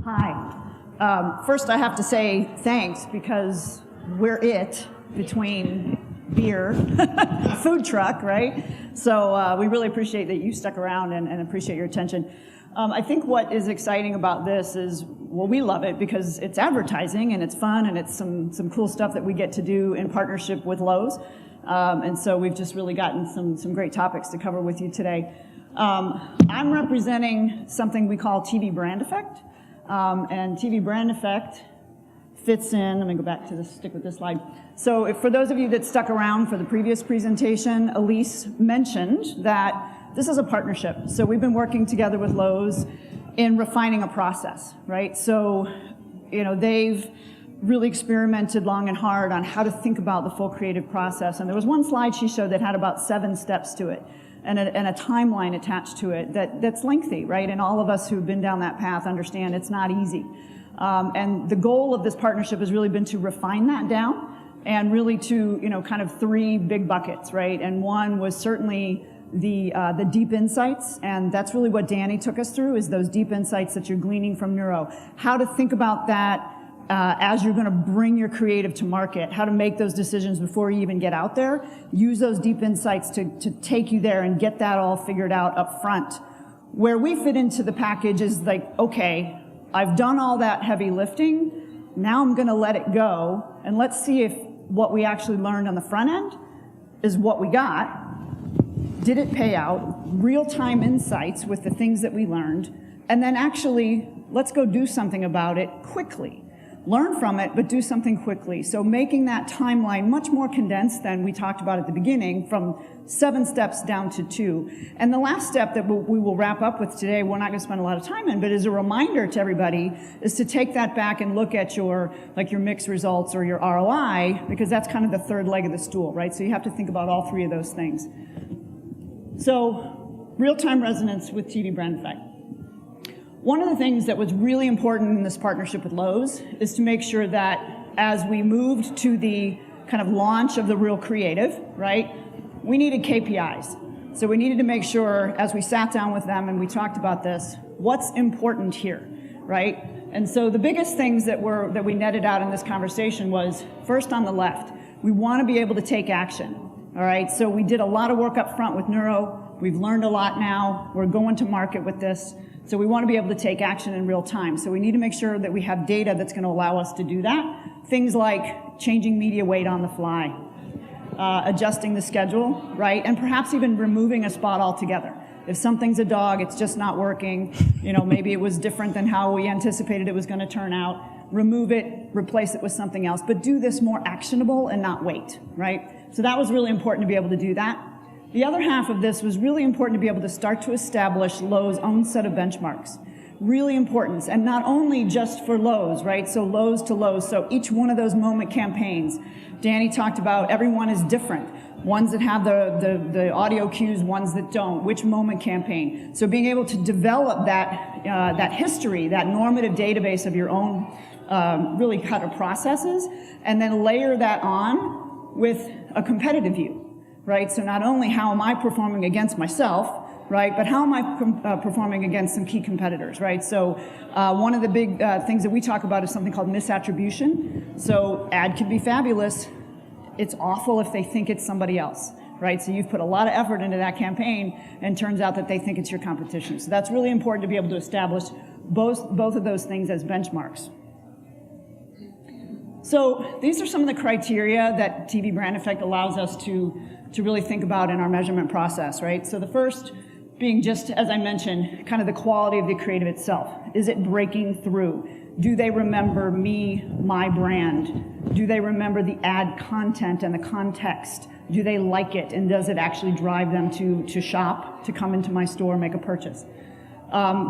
Hi. First, I have to say thanks because we're it between beer, food truck, right? So we really appreciate that you stuck around and appreciate your attention. I think what is exciting about this is, well, we love it because it's advertising and it's fun and it's some cool stuff that we get to do in partnership with Lowe's. And so we've just really gotten some great topics to cover with you today. I'm representing something we call TV brand effect. And TV brand effect fits in, let me go back to this, stick with this slide. So for those of you that stuck around for the previous presentation, Elise mentioned that this is a partnership. So we've been working together with Lowe's in refining a process, right? So, you know, they've really experimented long and hard on how to think about the full creative process. And there was one slide she showed that had about 7 steps to it. And a timeline attached to it that's lengthy, right? And all of us who've been down that path understand it's not easy. And the goal of this partnership has really been to refine that down and really to, you know, kind of 3 big buckets, right? And one was certainly the deep insights, and that's really what Danny took us through, is those deep insights that you're gleaning from neuro. How to think about that as you're going to bring your creative to market, how to make those decisions before you even get out there. Use those deep insights to take you there and get that all figured out up front. Where we fit into the package is like, okay, I've done all that heavy lifting, now I'm going to let it go, and let's see if what we actually learned on the front end is what we got. Did it pay out? Real-time insights with the things that we learned, and then actually, let's go do something about it quickly. Learn from it, but do something quickly. So making that timeline much more condensed than we talked about at the beginning, from 7 steps down to 2. And the last step that we will wrap up with today, we're not going to spend a lot of time in, but as a reminder to everybody, is to take that back and look at your mixed results or your ROI, because that's kind of the third leg of the stool, right? So you have to think about all 3 of those things. So real-time resonance with TV brand effect. One of the things that was really important in this partnership with Lowe's is to make sure that as we moved to the kind of launch of the real creative, right, we needed KPIs. So we needed to make sure, as we sat down with them and we talked about this, what's important here, right? And so the biggest things that we netted out in this conversation was, first on the left, we want to be able to take action, all right? So we did a lot of work up front with neuro. We've learned a lot now. We're going to market with this. So we want to be able to take action in real time. So we need to make sure that we have data that's going to allow us to do that. Things like changing media weight on the fly, adjusting the schedule, right? And perhaps even removing a spot altogether. If something's a dog, it's just not working, you know, maybe it was different than how we anticipated it was going to turn out. Remove it, replace it with something else, but do this more actionable and not wait, right? So that was really important to be able to do that. The other half of this was really important to be able to start to establish Lowe's own set of benchmarks. Really important, and not only just for Lowe's, right? So Lowe's to Lowe's, so each one of those moment campaigns. Danny talked about everyone is different. Ones that have the audio cues, ones that don't, which moment campaign. So being able to develop that history, that normative database of your own really cut of processes, and then layer that on with a competitive view. Right, so not only how am I performing against myself, right, but how am I performing against some key competitors, right? So one of the big things that we talk about is something called misattribution. So ad can be fabulous. It's awful if they think it's somebody else, right? So you've put a lot of effort into that campaign, and turns out that they think it's your competition. So that's really important to be able to establish both of those things as benchmarks. So these are some of the criteria that TV brand effect allows us to really think about in our measurement process, right? So the first being, just as I mentioned, kind of the quality of the creative itself. Is it breaking through? Do they remember me, my brand? Do they remember the ad content and the context? Do they like it, and does it actually drive them to shop, to come into my store, make a purchase?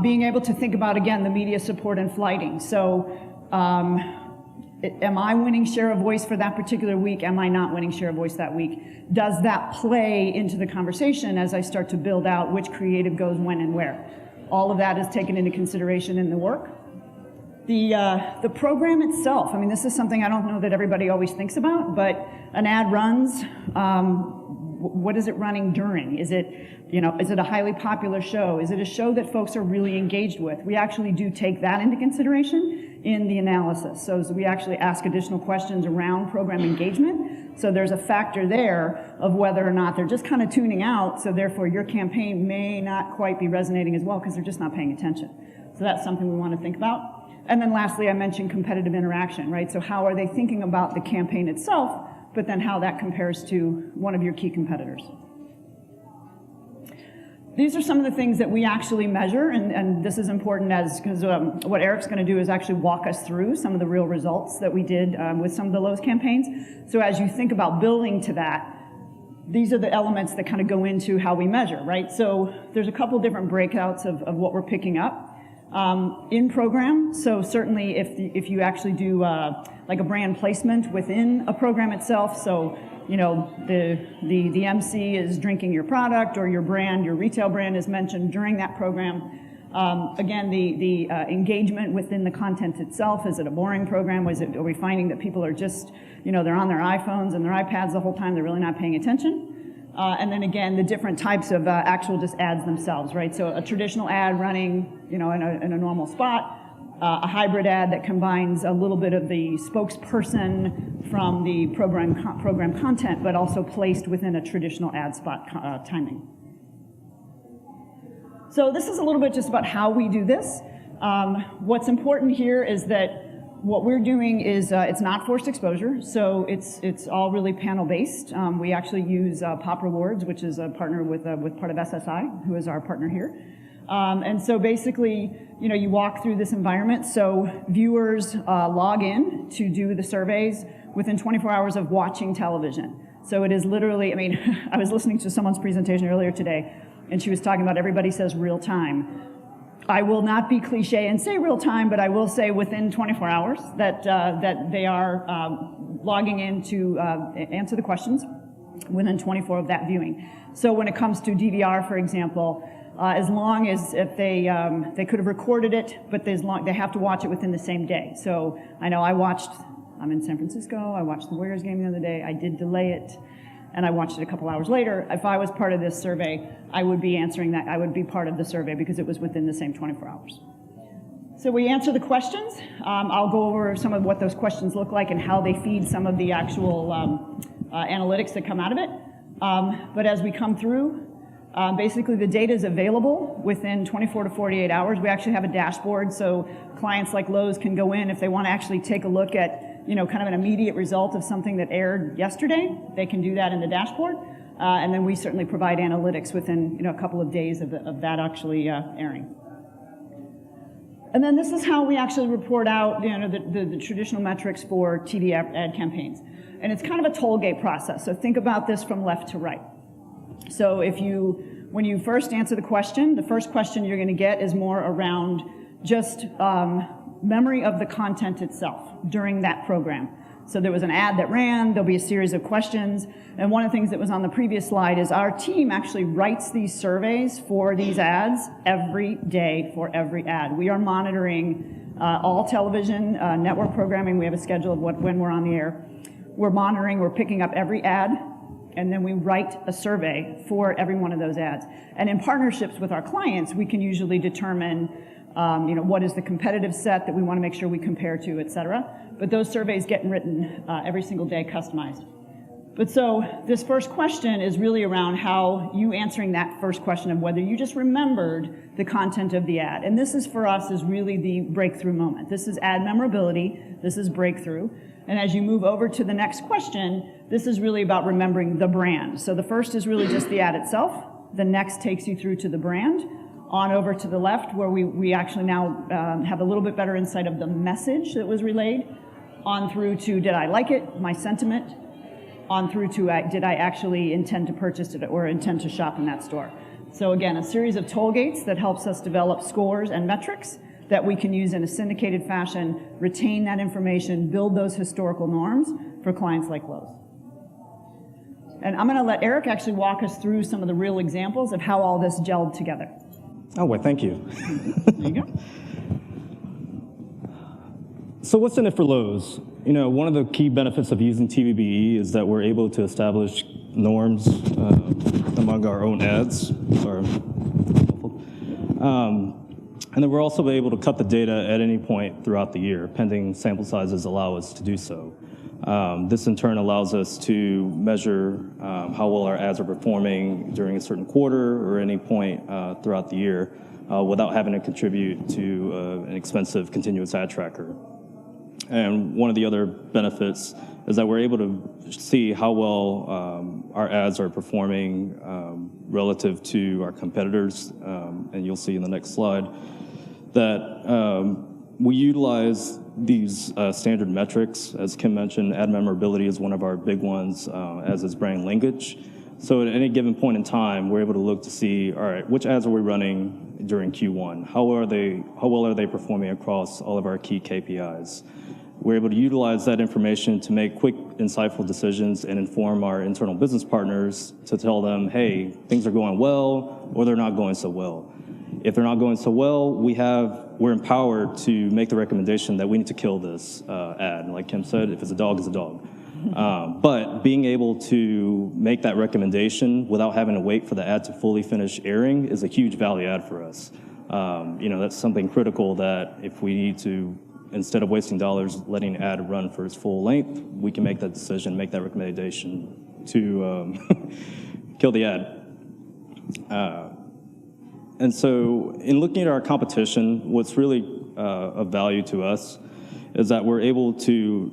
Being able to think about, again, the media support and flighting. So am I winning share of voice for that particular week? Am I not winning share of voice that week? Does that play into the conversation as I start to build out which creative goes when and where? All of that is taken into consideration in the work. The program itself, I mean, this is something I don't know that everybody always thinks about, but an ad runs. what is it running during? Is it, is it a highly popular show? Is it a show that folks are really engaged with? We actually do take that into consideration in the analysis. So we actually ask additional questions around program engagement. So there's a factor there of whether or not they're just kind of tuning out, so therefore your campaign may not quite be resonating as well because they're just not paying attention. So that's something we want to think about. And then lastly, I mentioned competitive interaction, right? So how are they thinking about the campaign itself, but then how that compares to one of your key competitors. These are some of the things that we actually measure, and this is important because what Eric's going to do is actually walk us through some of the real results that we did with some of the Lowe's campaigns. So as you think about building to that, these are the elements that kind of go into how we measure, right? So there's a couple different breakouts of what we're picking up. In program, so certainly if you actually do like a brand placement within a program itself, so the MC is drinking your product, or your brand, your retail brand is mentioned during that program. Again, the engagement within the content itself, is it a boring program? Are we finding that people are just, they're on their iPhones and their iPads the whole time, they're really not paying attention? And then again, the different types of actual just ads themselves, right? So a traditional ad running, in a normal spot, a hybrid ad that combines a little bit of the spokesperson from the program content, but also placed within a traditional ad spot timing. So this is a little bit just about how we do this. What's important here is that what we're doing is it's not forced exposure, so it's all really panel-based. We actually use Pop Rewards, which is a partner with part of SSI, who is our partner here. And so basically, you walk through this environment. So viewers log in to do the surveys within 24 hours of watching television. So it is literally, I was listening to someone's presentation earlier today, and she was talking about everybody says real time. I will not be cliche and say real time, but I will say within 24 hours that they are logging in to answer the questions within 24 of that viewing. So when it comes to DVR, for example, as long as if they could have recorded it, but they have to watch it within the same day. So I know I'm in San Francisco, I watched the Warriors game the other day, I did delay it, and I watched it a couple hours later. If I was part of this survey, I would be answering that. I would be part of the survey because it was within the same 24 hours. So we answer the questions. I'll go over some of what those questions look like and how they feed some of the actual analytics that come out of it. But as we come through, basically the data is available within 24 to 48 hours. We actually have a dashboard, so clients like Lowe's can go in if they want to actually take a look at kind of an immediate result of something that aired yesterday. They can do that in the dashboard. And then we certainly provide analytics within a couple of days of that actually airing. And then this is how we actually report out the traditional metrics for TV ad campaigns. And it's kind of a toll gate process. So think about this from left to right. So when you first answer the question, the first question you're going to get is more around just memory of the content itself during that program. So there was an ad that ran, there'll be a series of questions, and one of the things that was on the previous slide is our team actually writes these surveys for these ads every day for every ad. We are monitoring all television network programming. We have a schedule of when we're on the air. We're monitoring, we're picking up every ad, and then we write a survey for every one of those ads. And in partnerships with our clients, we can usually determine what is the competitive set that we want to make sure we compare to, et cetera. But those surveys get written every single day, customized. But so this first question is really around how you answering that first question of whether you just remembered the content of the ad. And this is for us is really the breakthrough moment. This is ad memorability. This is breakthrough. And as you move over to the next question, this is really about remembering the brand. So the first is really just the ad itself. The next takes you through to the brand. On over to the left, where we actually now have a little bit better insight of the message that was relayed. On through to did I like it, my sentiment. On through to did I actually intend to purchase it or intend to shop in that store. So again, a series of toll gates that helps us develop scores and metrics that we can use in a syndicated fashion, retain that information, build those historical norms for clients like Lowe's. And I'm going to let Eric actually walk us through some of the real examples of how all this gelled together. Oh, well, thank you. There you go. So what's in it for Lowe's? One of the key benefits of using TVBE is that we're able to establish norms among our own ads. Sorry. And then we're also able to cut the data at any point throughout the year, pending sample sizes allow us to do so. This in turn allows us to measure how well our ads are performing during a certain quarter or any point throughout the year without having to contribute to an expensive continuous ad tracker. And one of the other benefits is that we're able to see how well our ads are performing relative to our competitors. And you'll see in the next slide that we utilize these standard metrics. As Kim mentioned, ad memorability is one of our big ones, as is brand linkage. So at any given point in time, we're able to look to see, all right, which ads are we running during Q1? How well are they performing across all of our key KPIs? We're able to utilize that information to make quick, insightful decisions and inform our internal business partners to tell them, hey, things are going well or they're not going so well. If they're not going so well, we're empowered to make the recommendation that we need to kill this ad. Like Kim said, if it's a dog, it's a dog. But being able to make that recommendation without having to wait for the ad to fully finish airing is a huge value add for us. That's something critical that if we need to, instead of wasting dollars letting an ad run for its full length, we can make that decision, make that recommendation to kill the ad. And so in looking at our competition, what's really of value to us is that we're able to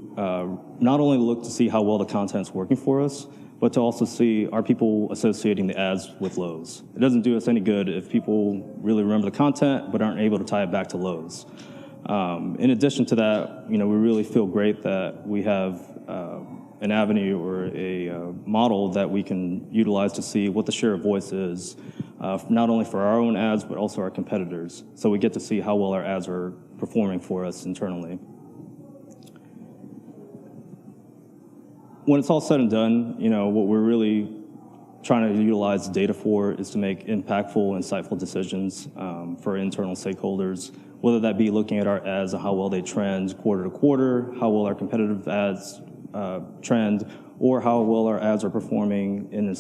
not only look to see how well the content's working for us, but to also see, are people associating the ads with Lowe's? It doesn't do us any good if people really remember the content but aren't able to tie it back to Lowe's. In addition to that, we really feel great that we have an avenue or a model that we can utilize to see what the share of voice is, not only for our own ads, but also our competitors. So we get to see how well our ads are performing for us internally. When it's all said and done, what we're really trying to utilize data for is to make impactful, insightful decisions for internal stakeholders, whether that be looking at our ads and how well they trend quarter to quarter, how well our competitive ads trend, or how well our ads are performing in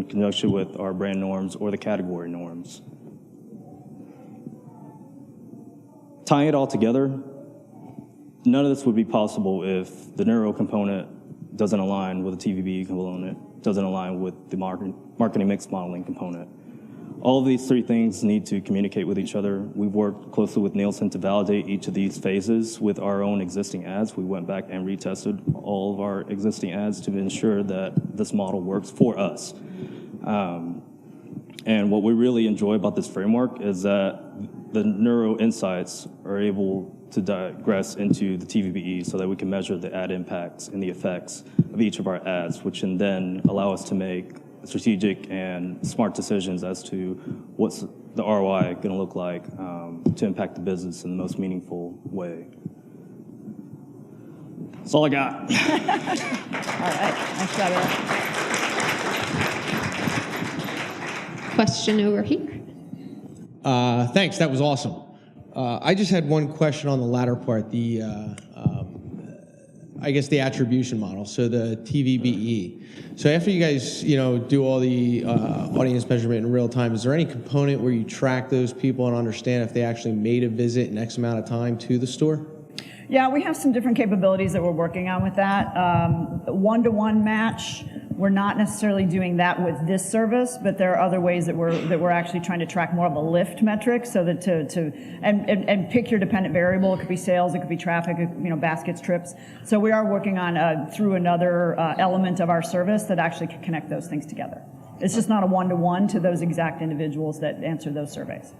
conjunction with our brand norms or the category norms. Tying it all together, none of this would be possible if the neuro component doesn't align with the TVB component, doesn't align with the marketing mix modeling component. All of these three things need to communicate with each other. We've worked closely with Nielsen to validate each of these phases with our own existing ads. We went back and retested all of our existing ads to ensure that this model works for us. And what we really enjoy about this framework is that the neuro insights are able to digress into the TVBE so that we can measure the ad impacts and the effects of each of our ads, which can then allow us to make strategic and smart decisions as to what's the ROI going to look like to impact the business in the most meaningful way. That's all I got. All right, nice job, Eric. Question over here. Thanks, that was awesome. I just had one question on the latter part, I guess the attribution model, so the TVBE. So after you guys, do all the audience measurement in real time, is there any component where you track those people and understand if they actually made a visit in X amount of time to the store? Yeah, we have some different capabilities that we're working on with that. One-to-one match, we're not necessarily doing that with this service, but there are other ways that we're actually trying to track more of a lift metric, so that and pick your dependent variable. It could be sales, it could be traffic, baskets, trips. So we are working on through another element of our service that actually can connect those things together. It's just not a one-to-one to those exact individuals that answer those surveys.